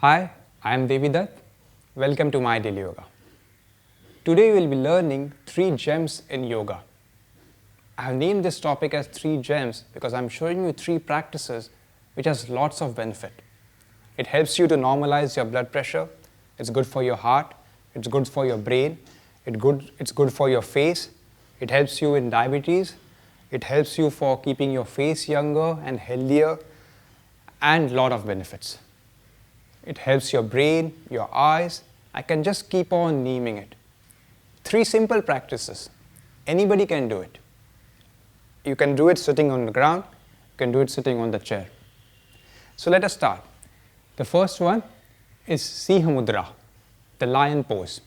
Hi, I am Devi Dutt. Welcome to My Daily Yoga. Today we will be learning 3 gems in yoga. I have named this topic as 3 gems because I am showing you 3 practices which has lots of benefit. It helps you to normalize your blood pressure, it's good for your heart, it's good for your brain, it's good for your face, it helps you in diabetes, it helps you for keeping your face younger and healthier, and lot of benefits. It helps your brain, your eyes. I can just keep on naming it. 3 simple practices. Anybody can do it. You can do it sitting on the ground. You can do it sitting on the chair. So let us start. The first one is Siha Mudra, the lion pose.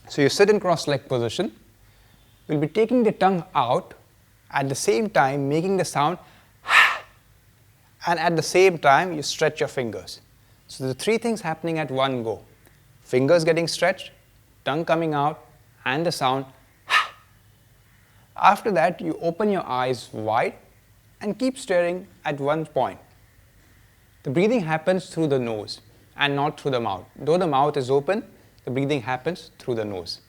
So you sit in cross-leg position. You'll be taking the tongue out, at the same time making the sound and at the same time you stretch your fingers. So the 3 things happening at one go. Fingers getting stretched, tongue coming out, and the sound. After that, you open your eyes wide and keep staring at one point. The breathing happens through the nose and not through the mouth. Though the mouth is open, the breathing happens through the nose.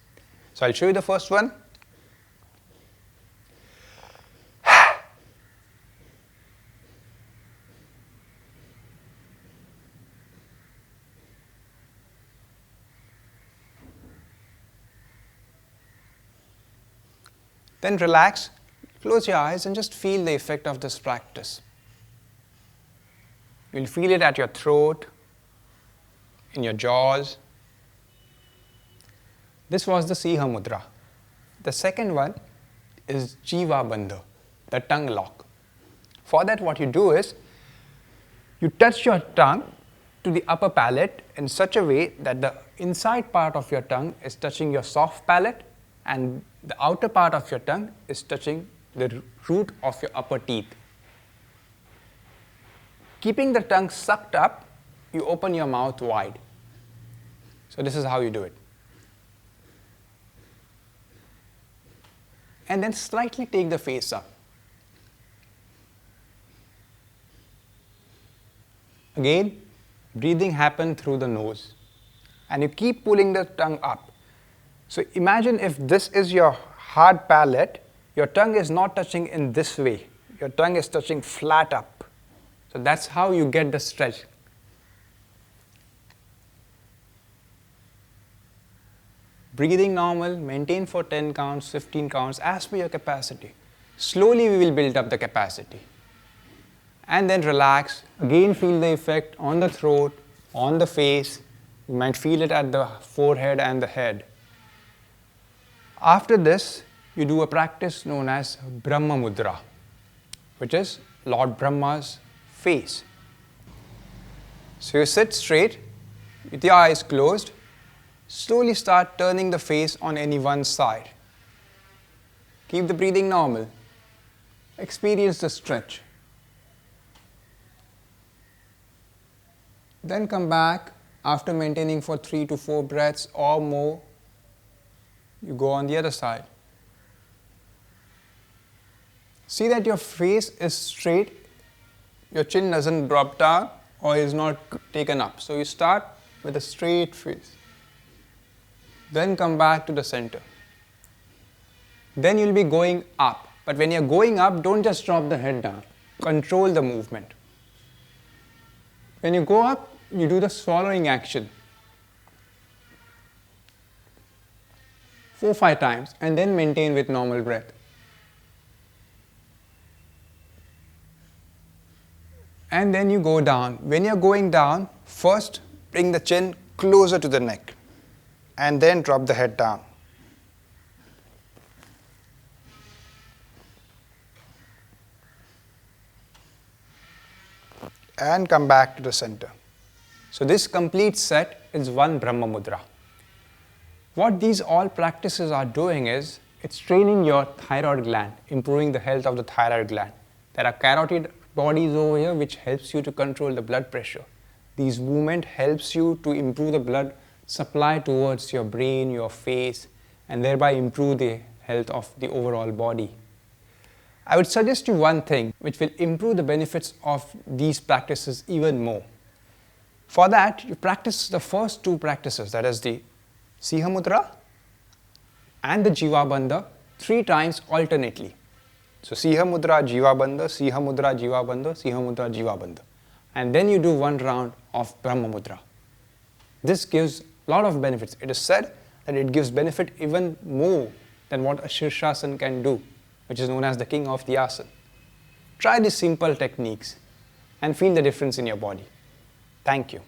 So I'll show you the first one. Then relax, close your eyes and just feel the effect of this practice. You'll feel it at your throat, in your jaws. This was the Siha Mudra. The second one is Jiva Bandha, the tongue lock. For that, what you do is, you touch your tongue to the upper palate in such a way that the inside part of your tongue is touching your soft palate and the outer part of your tongue is touching the root of your upper teeth. Keeping the tongue sucked up, you open your mouth wide. So this is how you do it. And then slightly take the face up. Again, breathing happens through the nose. And you keep pulling the tongue up. So imagine if this is your hard palate, your tongue is not touching in this way. Your tongue is touching flat up. So that's how you get the stretch. Breathing normal, maintain for 10 counts, 15 counts, as per your capacity. Slowly we will build up the capacity. And then relax. Again feel the effect on the throat, on the face. You might feel it at the forehead and the head. After this, you do a practice known as Brahma Mudra, which is Lord Brahma's face. So you sit straight with your eyes closed. Slowly start turning the face on any one side. Keep the breathing normal. Experience the stretch. Then come back after maintaining for 3 to 4 breaths or more. You go on the other side. See that your face is straight, your chin doesn't drop down or is not taken up. So you start with a straight face. Then come back to the center. Then you'll be going up. But when you're going up, don't just drop the head down. Control the movement. When you go up, you do the swallowing action. 4-5 times and then maintain with normal breath. And then you go down. When you're going down, first bring the chin closer to the neck and then drop the head down. And come back to the center. So this complete set is one Brahma Mudra. What these all practices are doing is, it's training your thyroid gland, improving the health of the thyroid gland. There are carotid bodies over here which helps you to control the blood pressure. These movement helps you to improve the blood supply towards your brain, your face, and thereby improve the health of the overall body. I would suggest you one thing which will improve the benefits of these practices even more. For that, you practice the first two practices, that is the Siha Mudra and the Jiva Bandha 3 times alternately. So Siha Mudra, Jiva Bandha, Siha Mudra, Jiva Bandha, Siha Mudra, Jiva Bandha. And then you do 1 round of Brahma Mudra. This gives a lot of benefits. It is said that it gives benefit even more than what a Shirshasana can do, which is known as the king of the asana. Try these simple techniques and feel the difference in your body. Thank you.